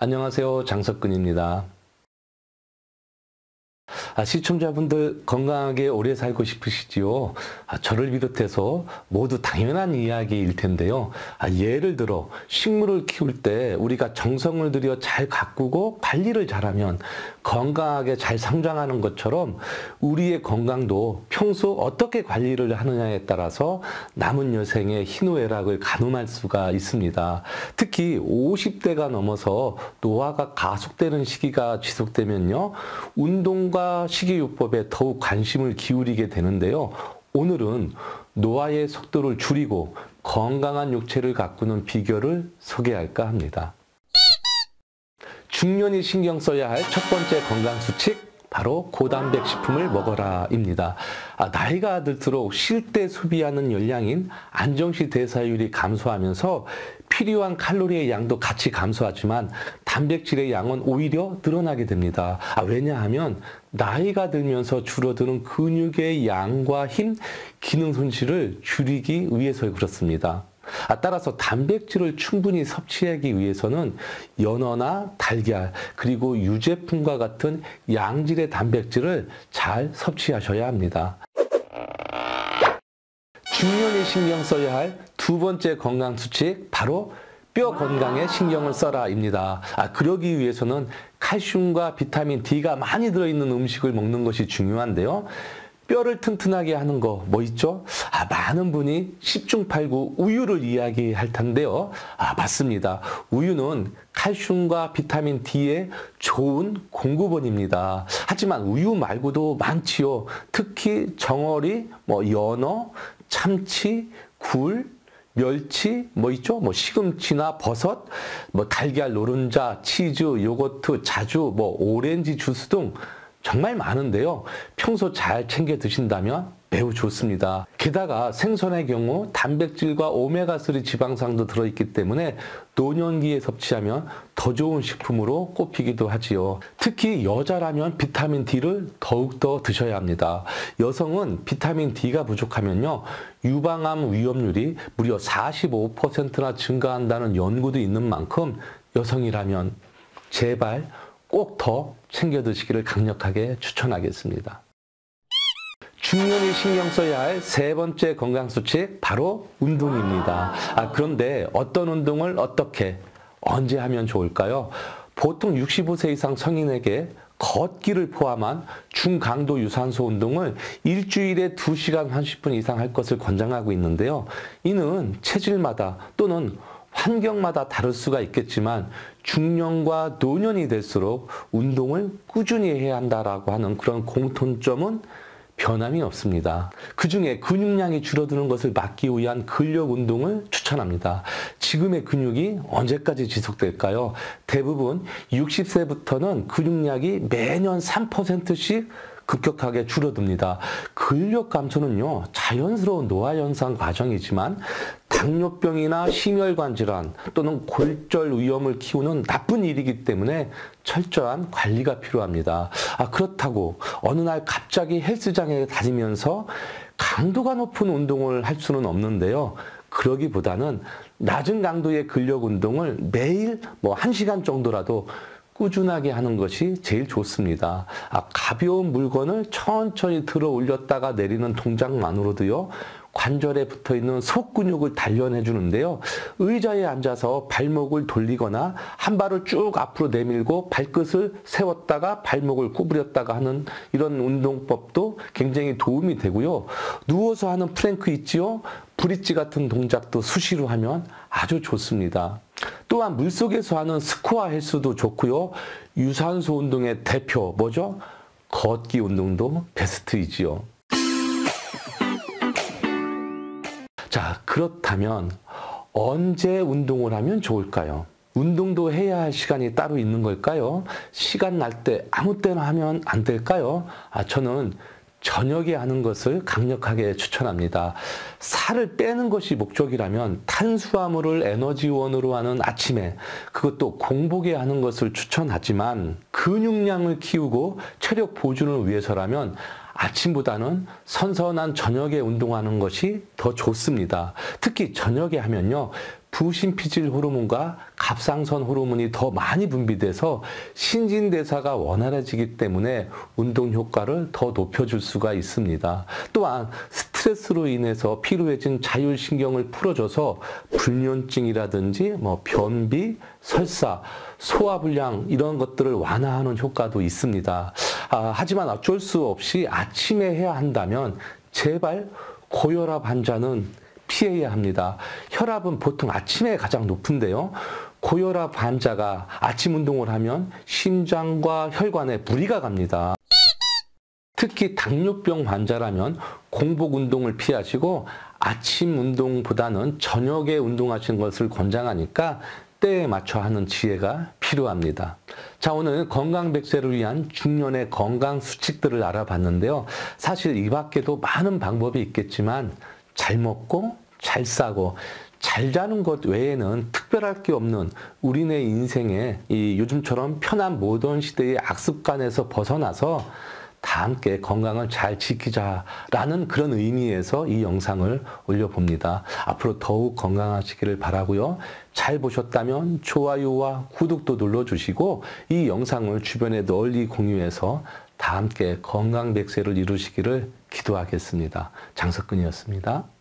안녕하세요. 장석근입니다. 시청자분들 건강하게 오래 살고 싶으시지요? 저를 비롯해서 모두 당연한 이야기일 텐데요. 예를 들어 식물을 키울 때 우리가 정성을 들여 잘 가꾸고 관리를 잘하면 건강하게 잘 성장하는 것처럼 우리의 건강도 평소 어떻게 관리를 하느냐에 따라서 남은 여생의 희노애락을 가늠할 수가 있습니다. 특히 50대가 넘어서 노화가 가속되는 시기가 지속되면요. 운동과 식이요법에 더욱 관심을 기울이게 되는데요. 오늘은 노화의 속도를 줄이고 건강한 육체를 가꾸는 비결을 소개할까 합니다. 중년이 신경 써야 할 첫 번째 건강수칙, 바로 고단백 식품을 먹어라입니다. 나이가 들수록 쉴 때 소비하는 열량인 안정시 대사율이 감소하면서 필요한 칼로리의 양도 같이 감소하지만 단백질의 양은 오히려 늘어나게 됩니다. 왜냐하면 나이가 들면서 줄어드는 근육의 양과 힘, 기능 손실을 줄이기 위해서 그렇습니다. 따라서 단백질을 충분히 섭취하기 위해서는 연어나 달걀, 그리고 유제품과 같은 양질의 단백질을 잘 섭취하셔야 합니다. 중년이 신경 써야 할 두 번째 건강 수칙, 바로 뼈 건강에 신경을 써라입니다. 그러기 위해서는 칼슘과 비타민 D가 많이 들어있는 음식을 먹는 것이 중요한데요. 뼈를 튼튼하게 하는 거 뭐 있죠? 많은 분이 10중 8구 우유를 이야기할 텐데요. 맞습니다. 우유는 칼슘과 비타민 D의 좋은 공급원입니다. 하지만 우유 말고도 많지요. 특히 정어리, 연어, 참치, 굴, 멸치, 뭐 있죠? 시금치나 버섯, 달걀, 노른자, 치즈, 요거트, 자주, 오렌지 주스 등 정말 많은데요. 평소 잘 챙겨 드신다면 매우 좋습니다. 게다가 생선의 경우 단백질과 오메가3 지방산도 들어있기 때문에 노년기에 섭취하면 더 좋은 식품으로 꼽히기도 하지요. 특히 여자라면 비타민 D를 더욱더 드셔야 합니다. 여성은 비타민 D가 부족하면요, 유방암 위험률이 무려 45%나 증가한다는 연구도 있는 만큼 여성이라면 제발 꼭 더 챙겨 드시기를 강력하게 추천하겠습니다. 중년이 신경 써야 할 세 번째 건강수칙, 바로 운동입니다. 그런데 어떤 운동을 어떻게, 언제 하면 좋을까요? 보통 65세 이상 성인에게 걷기를 포함한 중강도 유산소 운동을 일주일에 2시간 30분 이상 할 것을 권장하고 있는데요. 이는 체질마다 또는 환경마다 다를 수가 있겠지만 중년과 노년이 될수록 운동을 꾸준히 해야 한다라고 하는 그런 공통점은 변함이 없습니다. 그중에 근육량이 줄어드는 것을 막기 위한 근력 운동을 추천합니다. 지금의 근육이 언제까지 지속될까요? 대부분 60세부터는 근육량이 매년 3%씩 급격하게 줄어듭니다. 근력 감소는요, 자연스러운 노화 현상 과정이지만 당뇨병이나 심혈관 질환 또는 골절 위험을 키우는 나쁜 일이기 때문에 철저한 관리가 필요합니다. 그렇다고 어느 날 갑자기 헬스장에 다니면서 강도가 높은 운동을 할 수는 없는데요. 그러기보다는 낮은 강도의 근력 운동을 매일 1시간 정도라도 꾸준하게 하는 것이 제일 좋습니다. 가벼운 물건을 천천히 들어 올렸다가 내리는 동작만으로도요, 관절에 붙어있는 속근육을 단련해 주는데요. 의자에 앉아서 발목을 돌리거나 한 발을 쭉 앞으로 내밀고 발끝을 세웠다가 발목을 구부렸다가 하는 이런 운동법도 굉장히 도움이 되고요. 누워서 하는 플랭크 있지요? 브릿지 같은 동작도 수시로 하면 아주 좋습니다. 또한 물속에서 하는 스쿠아 헬스도 좋고요. 유산소 운동의 대표 뭐죠? 걷기 운동도 베스트이지요. 자, 그렇다면 언제 운동을 하면 좋을까요? 운동도 해야 할 시간이 따로 있는 걸까요? 시간 날 때 아무 때나 하면 안 될까요? 저는 저녁에 하는 것을 강력하게 추천합니다. 살을 빼는 것이 목적이라면 탄수화물을 에너지원으로 하는 아침에, 그것도 공복에 하는 것을 추천하지만 근육량을 키우고 체력 보존을 위해서라면 아침보다는 선선한 저녁에 운동하는 것이 더 좋습니다. 특히 저녁에 하면요, 부심피질 호르몬과 갑상선 호르몬이 더 많이 분비돼서 신진대사가 원활해지기 때문에 운동 효과를 더 높여줄 수가 있습니다. 또한 스트레스로 인해서 피로해진 자율신경을 풀어줘서 불면증이라든지 변비, 설사, 소화불량 이런 것들을 완화하는 효과도 있습니다. 하지만 어쩔 수 없이 아침에 해야 한다면 제발 고혈압 환자는 피해야 합니다. 혈압은 보통 아침에 가장 높은데요. 고혈압 환자가 아침 운동을 하면 심장과 혈관에 무리가 갑니다. 특히 당뇨병 환자라면 공복 운동을 피하시고 아침 운동보다는 저녁에 운동하시는 것을 권장하니까 때에 맞춰 하는 지혜가 필요합니다. 자, 오늘 건강백세를 위한 중년의 건강 수칙들을 알아봤는데요. 사실 이 밖에도 많은 방법이 있겠지만 잘 먹고 잘 싸고 잘 자는 것 외에는 특별할 게 없는 우리네 인생에 이 요즘처럼 편한 모던 시대의 악습관에서 벗어나서 다 함께 건강을 잘 지키자라는 그런 의미에서 이 영상을 올려봅니다. 앞으로 더욱 건강하시기를 바라고요. 잘 보셨다면 좋아요와 구독도 눌러주시고 이 영상을 주변에 널리 공유해서 다 함께 건강백세를 이루시기를 기도하겠습니다. 장석근이었습니다.